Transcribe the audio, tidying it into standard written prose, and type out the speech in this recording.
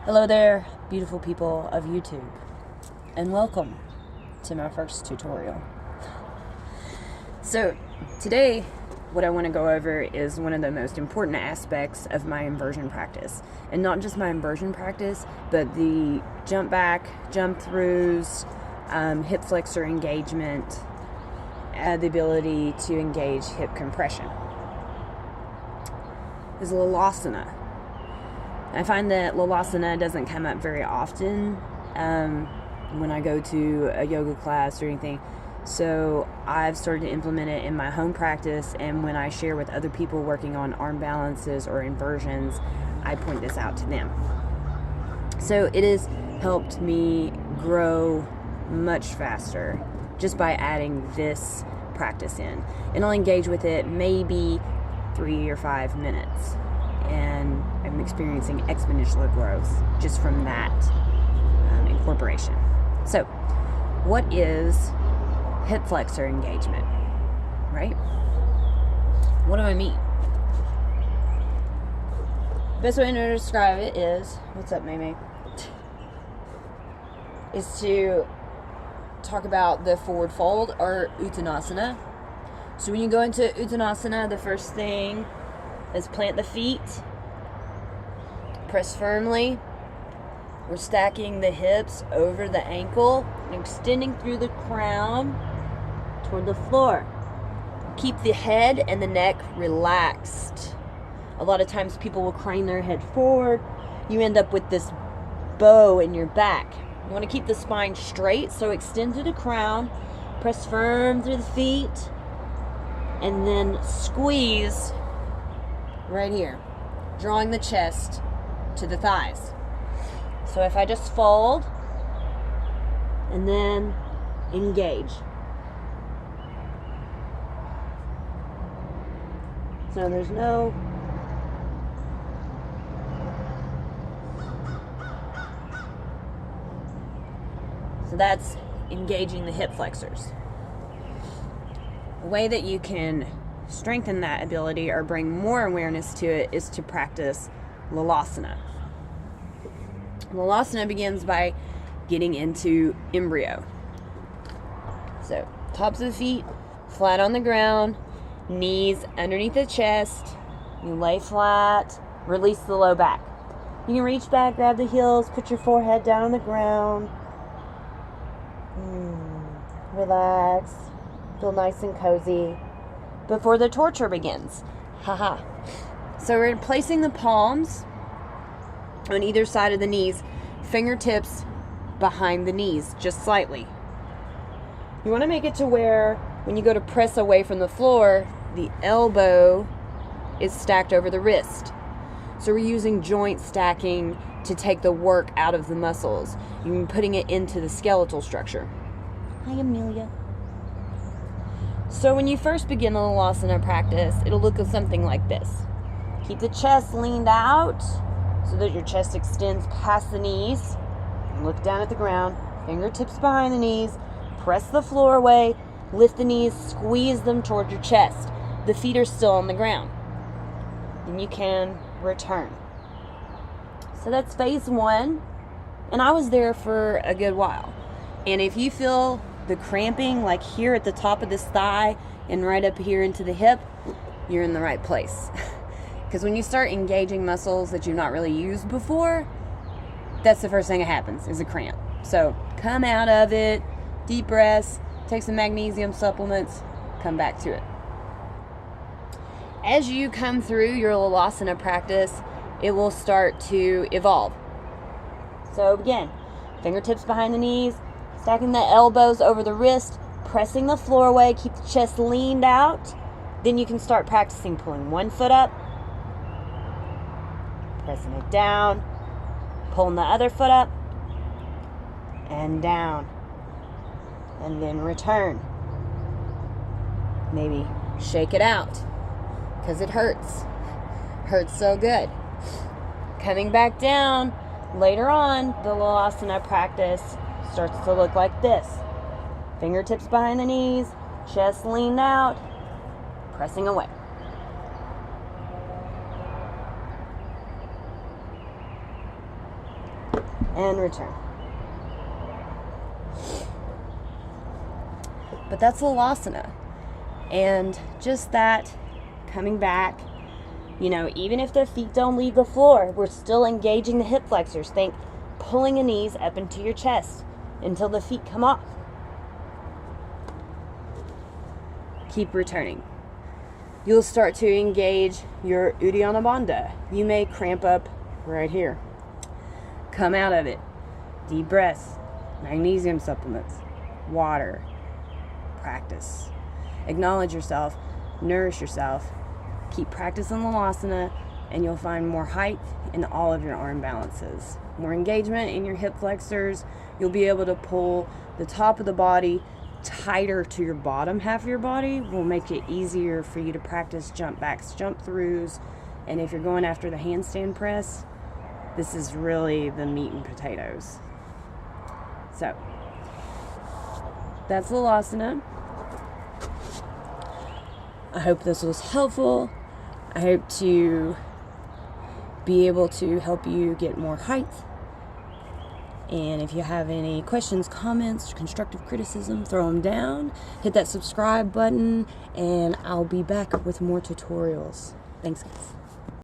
Hello there, beautiful people of YouTube, and welcome to my first tutorial. So today, what I want to go over is one of the most important aspects of my inversion practice. And not just my inversion practice, but the jump back, jump throughs, hip flexor engagement, the ability to engage hip compression. Is Lolasana. I find that Lolasana doesn't come up very often when I go to a yoga class or anything. So I've started to implement it in my home practice, and when I share with other people working on arm balances or inversions, I point this out to them. So it has helped me grow much faster just by adding this practice in. And I'll engage with it maybe 3 or 5 minutes. And I'm experiencing exponential growth just from that incorporation. So, what is hip flexor engagement, right? What do I mean? Best way to describe it is, what's up, Mimi? Is to talk about the forward fold or Uttanasana. So when you go into Uttanasana, the first thing is plant the feet, press firmly. We're stacking the hips over the ankle and extending through the crown toward the floor. Keep the head and the neck relaxed. A lot of times people will crane their head forward. You end up with this bow in your back. You want to keep the spine straight, so extend through the crown, press firm through the feet, and then squeeze right here, drawing the chest to the thighs. So if I just fold and then engage. So there's no So that's engaging the hip flexors. A way that you can strengthen that ability or bring more awareness to it is to practice Lolasana. Lolasana begins by getting into embryo. So, tops of the feet, flat on the ground, knees underneath the chest. You lay flat, release the low back. You can reach back, grab the heels, put your forehead down on the ground. Relax, feel nice and cozy before the torture begins. Haha. So we're placing the palms on either side of the knees, fingertips behind the knees, just slightly. You want to make it to where when you go to press away from the floor, the elbow is stacked over the wrist. So we're using joint stacking to take the work out of the muscles. You're putting it into the skeletal structure. Hi, Amelia. So when you first begin the Lolasana practice, it'll look something like this. Keep the chest leaned out so that your chest extends past the knees. Look down at the ground, fingertips behind the knees, press the floor away, lift the knees, squeeze them toward your chest. The feet are still on the ground. Then you can return. So that's phase 1, and I was there for a good while. And if you feel the cramping like here at the top of this thigh and right up here into the hip, you're in the right place. Because when you start engaging muscles that you've not really used before, that's the first thing that happens, is a cramp. So come out of it, deep breaths, take some magnesium supplements, come back to it. As you come through your Lolasana practice, it will start to evolve. So again, fingertips behind the knees, stacking the elbows over the wrist, pressing the floor away, keep the chest leaned out. Then you can start practicing pulling one foot up, pressing it down, pulling the other foot up, and down. And then return. Maybe shake it out, because it hurts. Hurts so good. Coming back down, later on, the Lolasana practice starts to look like this. Fingertips behind the knees, chest leaned out, pressing away. and return. But that's Lolasana. And just that, coming back, even if the feet don't leave the floor, we're still engaging the hip flexors. Think pulling the knees up into your chest until the feet come off. Keep returning. You'll start to engage your Uddiyana Bandha. You may cramp up right here. Come out of it. Deep breaths, magnesium supplements, water, practice. Acknowledge yourself, nourish yourself. Keep practicing Lolasana, and you'll find more height in all of your arm balances. More engagement in your hip flexors. You'll be able to pull the top of the body tighter to your bottom half of your body. Will make it easier for you to practice jump backs, jump throughs. And if you're going after the handstand press, this is really the meat and potatoes. So, that's Lolasana. I hope this was helpful. I hope to be able to help you get more height. And if you have any questions, comments, constructive criticism, throw them down. Hit that subscribe button, and I'll be back with more tutorials. Thanks, guys.